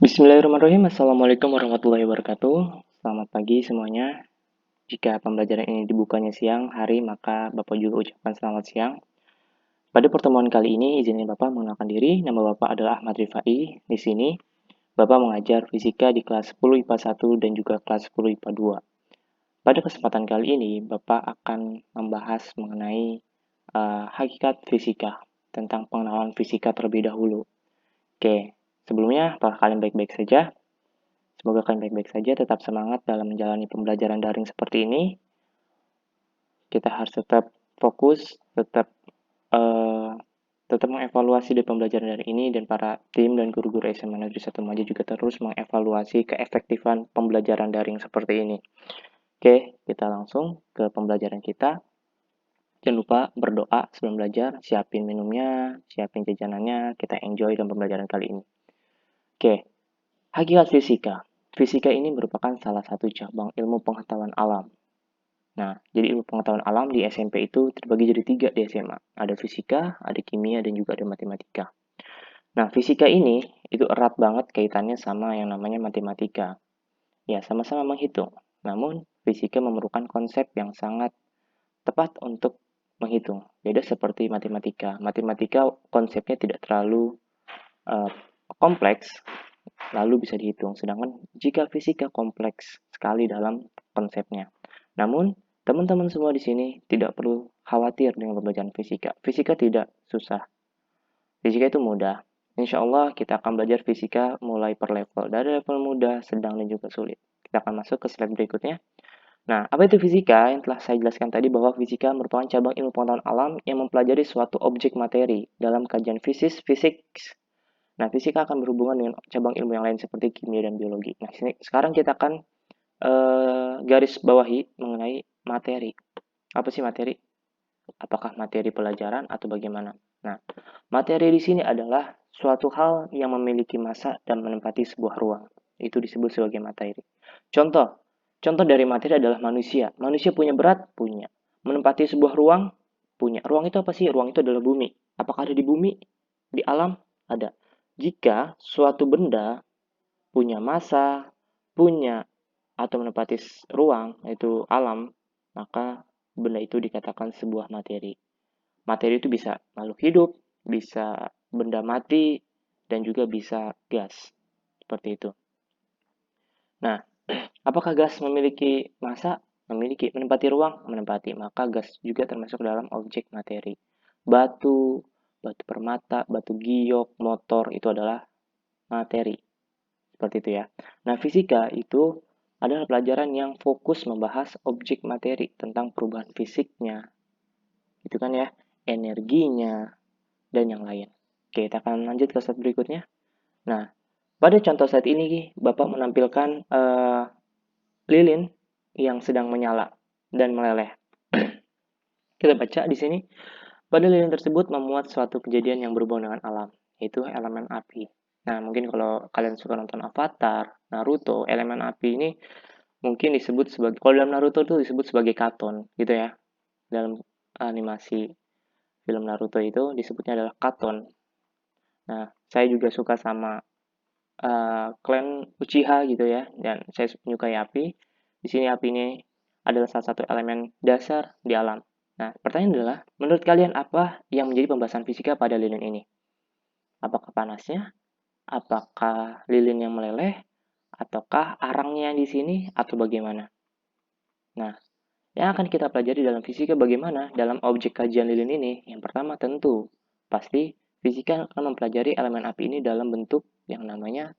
Bismillahirrahmanirrahim. Assalamualaikum warahmatullahi wabarakatuh. Selamat pagi semuanya. Jika pembelajaran ini dibukanya siang hari, maka Bapak juga ucapkan selamat siang. Pada pertemuan kali ini, izinkan Bapak mengenalkan diri. Nama Bapak adalah Ahmad Rifai. Di sini, Bapak mengajar fisika di kelas 10 IPA 1 dan juga kelas 10 IPA 2. Pada kesempatan kali ini, Bapak akan membahas mengenai hakikat fisika, tentang pengenalan fisika terlebih dahulu. Oke, sebelumnya, apakah kalian baik-baik saja? Semoga kalian baik-baik saja, tetap semangat dalam menjalani pembelajaran daring seperti ini. Kita harus tetap fokus, eh, tetap mengevaluasi di pembelajaran daring ini, dan para tim dan guru-guru SMA Negeri 1 Maja juga terus mengevaluasi keefektifan pembelajaran daring seperti ini. Oke, kita langsung ke pembelajaran kita. Jangan lupa berdoa sebelum belajar, siapin minumnya, siapin jajanannya, kita enjoy dalam pembelajaran kali ini. Oke, hakikat fisika. Fisika ini merupakan salah satu cabang ilmu pengetahuan alam. Nah, jadi ilmu pengetahuan alam di SMP itu terbagi jadi 3 di SMA. Ada fisika, ada kimia, dan juga ada matematika. Nah, fisika ini itu erat banget kaitannya sama yang namanya matematika. Ya, sama-sama menghitung. Namun, fisika memerlukan konsep yang sangat tepat untuk menghitung. Beda seperti matematika. Matematika konsepnya tidak terlalu uh, kompleks, lalu bisa dihitung. Sedangkan jika fisika kompleks sekali dalam konsepnya. Namun, teman-teman semua di sini tidak perlu khawatir dengan pembelajaran fisika. Fisika tidak susah. Fisika itu mudah. Insya Allah kita akan belajar fisika mulai per level. Dari level mudah, sedang, dan juga sulit. Kita akan masuk ke slide berikutnya. Nah, apa itu fisika? Yang telah saya jelaskan tadi bahwa fisika merupakan cabang ilmu pengetahuan alam yang mempelajari suatu objek materi dalam kajian fisik. Nah, fisika akan berhubungan dengan cabang ilmu yang lain seperti kimia dan biologi. Nah, sekarang kita akan garis bawahi mengenai materi. Apa sih materi? Apakah materi pelajaran atau bagaimana? Nah, materi di sini adalah suatu hal yang memiliki massa dan menempati sebuah ruang. Itu disebut sebagai materi. Contoh, contoh dari materi adalah manusia. Manusia punya berat? Punya. Menempati sebuah ruang? Punya. Ruang itu apa sih? Ruang itu adalah bumi. Apakah ada di bumi? Di alam? Ada. Jika suatu benda punya massa, punya atau menempati ruang, yaitu alam, maka benda itu dikatakan sebuah materi. Materi itu bisa makhluk hidup, bisa benda mati, dan juga bisa gas. Seperti itu. Nah, apakah gas memiliki massa? Memiliki. Menempati ruang? Menempati. Maka gas juga termasuk dalam objek materi. Batu, batu permata, batu giok, motor, itu adalah materi. Seperti itu ya. Nah, fisika itu adalah pelajaran yang fokus membahas objek materi tentang perubahan fisiknya. Itu kan ya, energinya, dan yang lain. Oke, kita akan lanjut ke slide berikutnya. Nah, pada contoh saat ini, Bapak menampilkan lilin yang sedang menyala dan meleleh. Kita baca di sini, pada lilin tersebut memuat suatu kejadian yang berhubungan dengan alam, yaitu elemen api. Nah, mungkin kalau kalian suka nonton Avatar, Naruto, elemen api ini mungkin disebut sebagai, kalau dalam Naruto itu disebut sebagai katon, gitu ya. Dalam animasi film Naruto itu disebutnya adalah katon. Nah, saya juga suka sama klan Uchiha gitu ya, dan saya menyukai api. Di sini api ini adalah salah satu elemen dasar di alam. Nah, pertanyaan adalah, menurut kalian apa yang menjadi pembahasan fisika pada lilin ini? Apakah panasnya? Apakah lilin yang meleleh? Ataukah arangnya di sini? Atau bagaimana? Nah, yang akan kita pelajari dalam fisika bagaimana dalam objek kajian lilin ini? Yang pertama tentu, pasti fisika akan mempelajari elemen api ini dalam bentuk yang namanya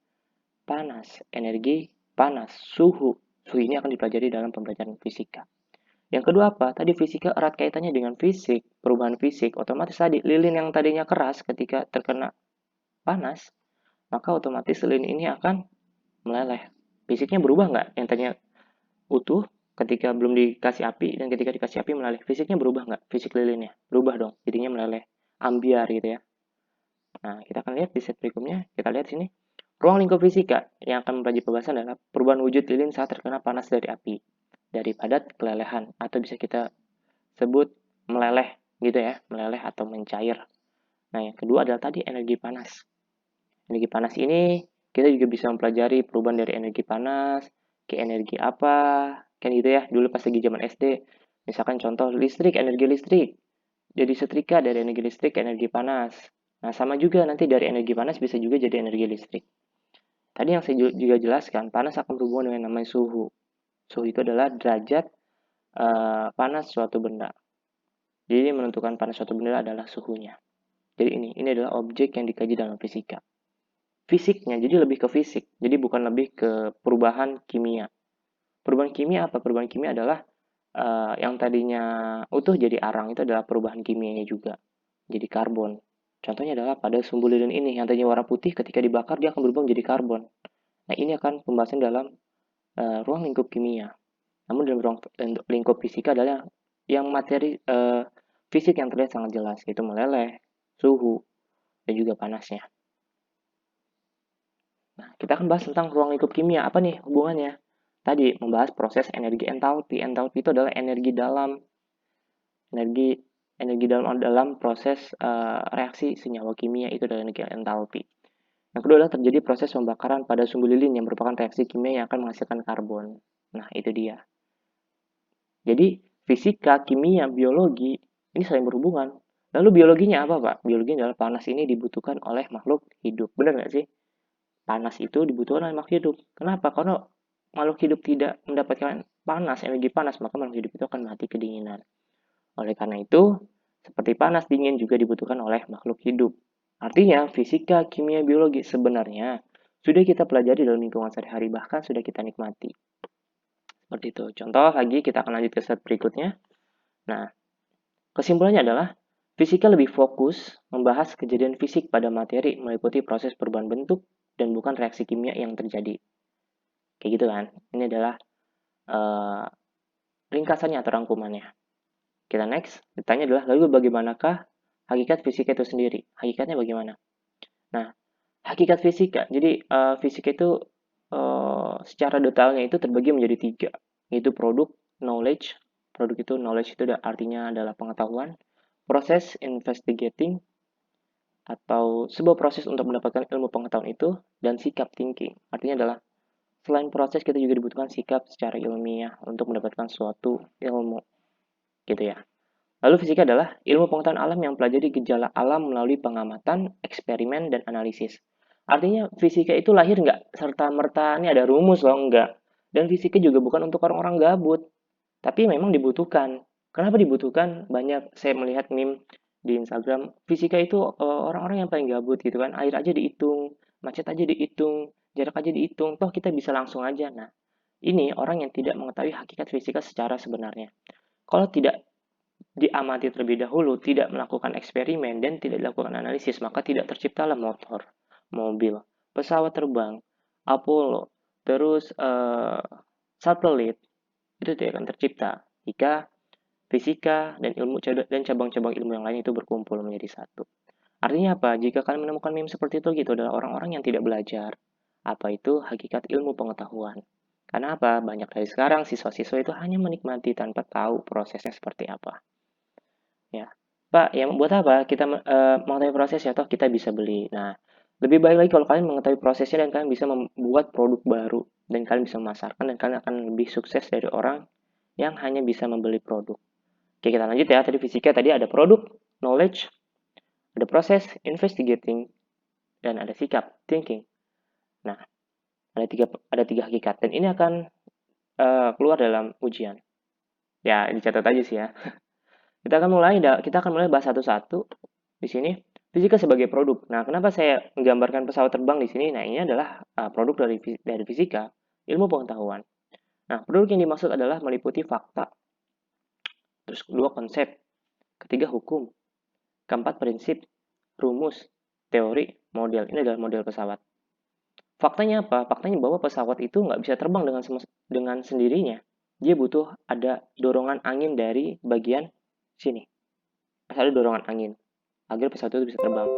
panas, energi panas, suhu. Suhu ini akan dipelajari dalam pembelajaran fisika. Yang kedua apa? Tadi fisika erat kaitannya dengan fisik, perubahan fisik. Otomatis tadi lilin yang tadinya keras ketika terkena panas, maka otomatis lilin ini akan meleleh. Fisiknya berubah nggak? Yang tadinya utuh ketika belum dikasih api dan ketika dikasih api meleleh. Fisiknya berubah nggak? Fisik lilinnya berubah dong, jadinya meleleh, ambiar gitu ya. Nah, kita akan lihat di set berikutnya. Kita lihat sini. Ruang lingkup fisika yang akan mempelajari pembahasan adalah perubahan wujud lilin saat terkena panas dari api, dari padat kelelehan, atau bisa kita sebut meleleh gitu ya, meleleh atau mencair. Nah, yang kedua adalah tadi energi panas. Energi panas ini kita juga bisa mempelajari perubahan dari energi panas ke energi apa, kan gitu ya, dulu pas lagi zaman SD. Misalkan contoh listrik, energi listrik, jadi setrika dari energi listrik ke energi panas. Nah, sama juga nanti dari energi panas bisa juga jadi energi listrik. Tadi yang saya juga jelaskan, panas akan berhubungan dengan namanya suhu. Suhu itu adalah derajat panas suatu benda. Jadi menentukan panas suatu benda adalah suhunya. Jadi ini adalah objek yang dikaji dalam fisika. Fisiknya, jadi lebih ke fisik. Jadi bukan lebih ke perubahan kimia. Perubahan kimia apa? Perubahan kimia adalah yang tadinya utuh jadi arang, itu adalah perubahan kimianya juga. Jadi karbon. Contohnya adalah pada sumbu lilin ini, yang tadinya warna putih ketika dibakar dia akan berubah menjadi karbon. Nah, ini akan pembahasan dalam ruang lingkup kimia. Namun dalam ruang lingkup fisika adalah yang materi fisik yang terlihat sangat jelas, yaitu meleleh, suhu, dan juga panasnya. Nah, kita akan bahas tentang ruang lingkup kimia. Apa nih hubungannya? Tadi membahas proses energi entalpi. Entalpi itu adalah energi energi dalam proses reaksi senyawa kimia, itu adalah energi entalpi. Yang kedua adalah terjadi proses pembakaran pada sumbu lilin yang merupakan reaksi kimia yang akan menghasilkan karbon. Nah, itu dia. Jadi, fisika, kimia, biologi ini saling berhubungan. Lalu biologinya apa, Pak? Biologinya adalah panas ini dibutuhkan oleh makhluk hidup. Benar nggak sih? Panas itu dibutuhkan oleh makhluk hidup. Kenapa? Karena makhluk hidup tidak mendapatkan panas, energi panas, maka makhluk hidup itu akan mati kedinginan. Oleh karena itu, seperti panas, dingin juga dibutuhkan oleh makhluk hidup. Artinya, fisika, kimia, biologi sebenarnya sudah kita pelajari dalam lingkungan sehari-hari, bahkan sudah kita nikmati. Seperti itu. Contoh lagi, kita akan lanjut ke slide berikutnya. Nah, kesimpulannya adalah, fisika lebih fokus membahas kejadian fisik pada materi meliputi proses perubahan bentuk dan bukan reaksi kimia yang terjadi. Kayak gitu kan. Ini adalah ringkasannya atau rangkumannya. Kita next. Ditanya adalah, lalu bagaimanakah hakikat fisika itu sendiri? Hakikatnya bagaimana? Nah, hakikat fisika. Jadi, fisika itu secara detailnya itu terbagi menjadi 3, yaitu produk, knowledge. Produk itu, knowledge itu artinya adalah pengetahuan. Proses, investigating, atau sebuah proses untuk mendapatkan ilmu pengetahuan itu. Dan sikap, thinking. Artinya adalah, selain proses, kita juga dibutuhkan sikap secara ilmiah untuk mendapatkan suatu ilmu. Gitu ya. Lalu fisika adalah ilmu pengetahuan alam yang mempelajari gejala alam melalui pengamatan, eksperimen, dan analisis. Artinya fisika itu lahir nggak serta-merta ini ada rumus loh, enggak. Dan fisika juga bukan untuk orang-orang gabut, tapi memang dibutuhkan. Kenapa dibutuhkan? Banyak saya melihat meme di Instagram, fisika itu orang-orang yang paling gabut gitu kan, air aja dihitung, macet aja dihitung, jarak aja dihitung, toh kita bisa langsung aja. Nah, ini orang yang tidak mengetahui hakikat fisika secara sebenarnya. Kalau tidak diamati terlebih dahulu, tidak melakukan eksperimen, dan tidak dilakukan analisis, maka tidak terciptalah motor, mobil, pesawat terbang, Apollo, terus satelit, itu tidak akan tercipta jika fisika dan ilmu dan cabang-cabang ilmu yang lain itu berkumpul menjadi satu. Artinya apa? Jika kalian menemukan meme seperti itu gitu adalah orang-orang yang tidak belajar. Apa itu hakikat ilmu pengetahuan? Karena apa? Banyak dari sekarang siswa-siswa itu hanya menikmati tanpa tahu prosesnya seperti apa. Ya, Pak, ya buat apa kita mengetahui prosesnya? Toh kita bisa beli. Nah, lebih baik lagi kalau kalian mengetahui prosesnya dan kalian bisa membuat produk baru dan kalian bisa memasarkan dan kalian akan lebih sukses dari orang yang hanya bisa membeli produk. Oke, kita lanjut ya. Tadi fisika tadi ada produk, knowledge, ada proses, investigating, dan ada sikap, thinking. Nah, ada tiga hakikat dan ini akan keluar dalam ujian. Ya, dicatat aja sih ya. Kita akan mulai bahas satu-satu di sini. Fisika sebagai produk. Nah, kenapa saya menggambarkan pesawat terbang di sini? Nah, ini adalah produk dari fisika, ilmu pengetahuan. Nah, produk yang dimaksud adalah meliputi fakta, terus kedua konsep, ketiga hukum, keempat prinsip, rumus, teori, model. Ini adalah model pesawat. Faktanya apa? Faktanya bahwa pesawat itu nggak bisa terbang dengan sendirinya. Dia butuh ada dorongan angin dari bagian sini. Ada dorongan angin agar pesawat itu bisa terbang.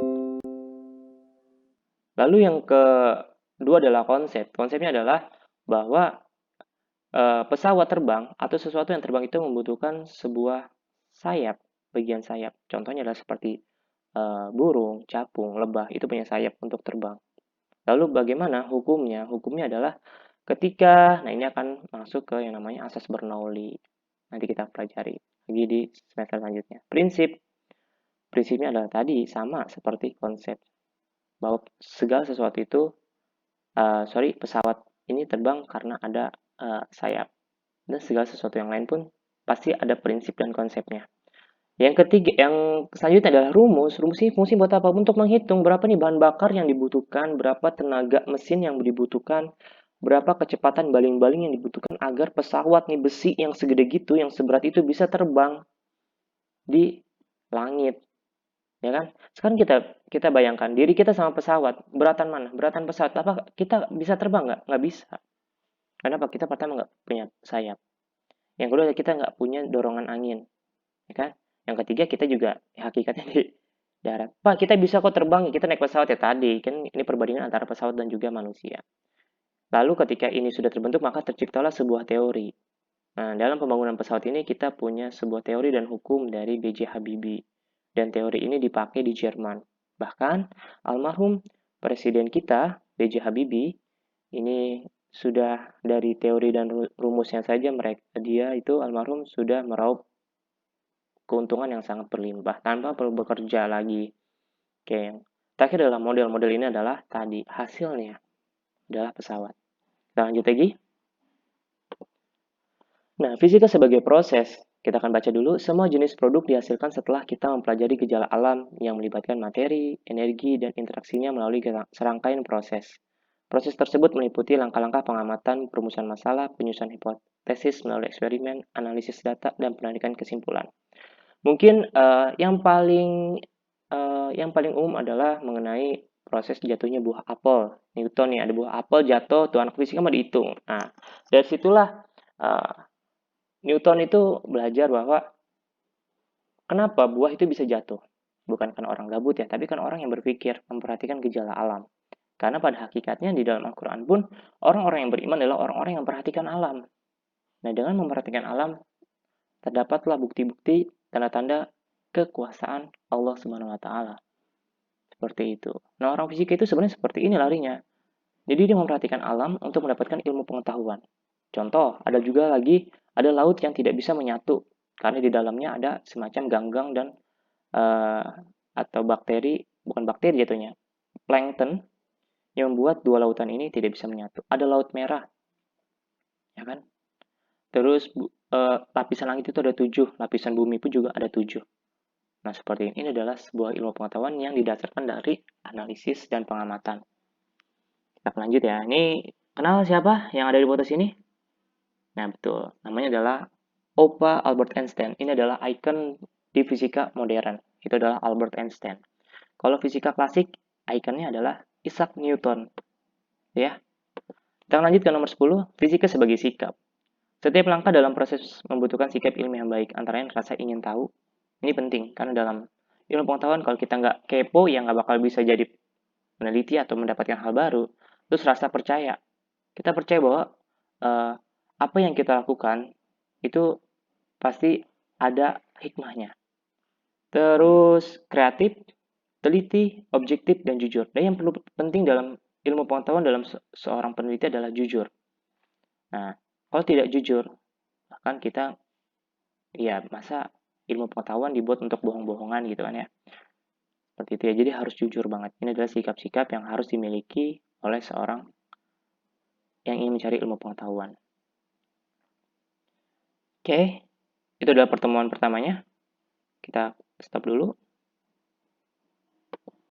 Lalu yang kedua adalah konsep. Konsepnya adalah bahwa pesawat terbang atau sesuatu yang terbang itu membutuhkan sebuah sayap, bagian sayap. Contohnya adalah seperti burung, capung, lebah itu punya sayap untuk terbang. Lalu bagaimana hukumnya? Hukumnya adalah ketika, nah ini akan masuk ke yang namanya asas Bernoulli. Nanti kita pelajari lagi di semester selanjutnya. Prinsipnya adalah tadi sama seperti konsep bahwa segala sesuatu itu, pesawat ini terbang karena ada sayap, dan segala sesuatu yang lain pun pasti ada prinsip dan konsepnya. Yang ketiga, yang selanjutnya adalah rumus. Rumus ini fungsi buat apa? Untuk menghitung berapa nih bahan bakar yang dibutuhkan, berapa tenaga mesin yang dibutuhkan, berapa kecepatan baling-baling yang dibutuhkan agar pesawat nih besi yang segede gitu, yang seberat itu bisa terbang di langit, ya kan? Sekarang kita kita bayangkan diri kita sama pesawat, beratan mana? Beratan pesawat apa kita bisa terbang nggak? Nggak bisa. Kenapa? Kita pertama nggak punya sayap. Yang kedua kita nggak punya dorongan angin, ya kan? Yang ketiga kita juga hakikatnya di darat. Pak, kita bisa kok terbang, kita naik pesawat ya tadi. Kan ini perbandingan antara pesawat dan juga manusia. Lalu ketika ini sudah terbentuk, maka terciptalah sebuah teori. Nah, dalam pembangunan pesawat ini kita punya sebuah teori dan hukum dari B.J. Habibie. Dan teori ini dipakai di Jerman. Bahkan almarhum presiden kita, B.J. Habibie, ini sudah dari teori dan rumusnya saja dia itu almarhum sudah meraup keuntungan yang sangat berlimpah tanpa perlu bekerja lagi. Oke, yang terakhir adalah model-model ini adalah tadi hasilnya adalah pesawat. Kita lanjut lagi. Nah, fisika sebagai proses. Kita akan baca dulu, semua jenis produk dihasilkan setelah kita mempelajari gejala alam yang melibatkan materi, energi, dan interaksinya melalui serangkaian proses. Proses tersebut meliputi langkah-langkah pengamatan, perumusan masalah, penyusunan hipotesis melalui eksperimen, analisis data, dan penarikan kesimpulan. Mungkin yang paling umum adalah mengenai proses jatuhnya buah apel. Newton nih, ada buah apel jatuh, tuh anak fisika mah dihitung. Nah, dari situlah uh, Newton itu belajar bahwa kenapa buah itu bisa jatuh. Bukan karena orang gabut ya, tapi kan orang yang berpikir, memperhatikan gejala alam. Karena pada hakikatnya di dalam Al-Quran pun, orang-orang yang beriman adalah orang-orang yang memperhatikan alam. Nah, dengan memperhatikan alam, terdapatlah bukti-bukti tanda-tanda kekuasaan Allah Subhanahu wa taala. Seperti itu. Nah, orang fisika itu sebenarnya seperti ini larinya. Jadi dia memperhatikan alam untuk mendapatkan ilmu pengetahuan. Contoh, ada juga lagi ada laut yang tidak bisa menyatu karena di dalamnya ada semacam ganggang dan uh, atau bakteri, bukan bakteri jatuhnya, plankton yang membuat dua lautan ini tidak bisa menyatu. Ada laut merah, ya kan? Terus lapisan langit itu ada 7, lapisan bumi pun juga ada 7. Nah, seperti ini adalah sebuah ilmu pengetahuan yang didasarkan dari analisis dan pengamatan. Kita lanjut ya. Ini kenal siapa yang ada di foto sini? Nah, betul. Namanya adalah Opa Albert Einstein. Ini adalah ikon di fisika modern. Itu adalah Albert Einstein. Kalau fisika klasik, ikonnya adalah Isaac Newton. Ya. Kita lanjut ke nomor 10, fisika sebagai sikap. Setiap langkah dalam proses membutuhkan sikap ilmiah yang baik, antara lain rasa ingin tahu. Ini penting, karena dalam ilmu pengetahuan kalau kita nggak kepo, ya nggak bakal bisa jadi peneliti atau mendapatkan hal baru. Terus rasa percaya. Kita percaya bahwa uh, apa yang kita lakukan itu pasti ada hikmahnya. Terus kreatif, teliti, objektif, dan jujur. Dan yang perlu penting dalam ilmu pengetahuan dalam seorang peneliti adalah jujur. Nah, kalau tidak jujur, bahkan kita, ya masa ilmu pengetahuan dibuat untuk bohong-bohongan gitu kan ya. Seperti itu ya, jadi harus jujur banget. Ini adalah sikap-sikap yang harus dimiliki oleh seorang yang ingin mencari ilmu pengetahuan. Oke, itu adalah pertemuan pertamanya. Kita stop dulu.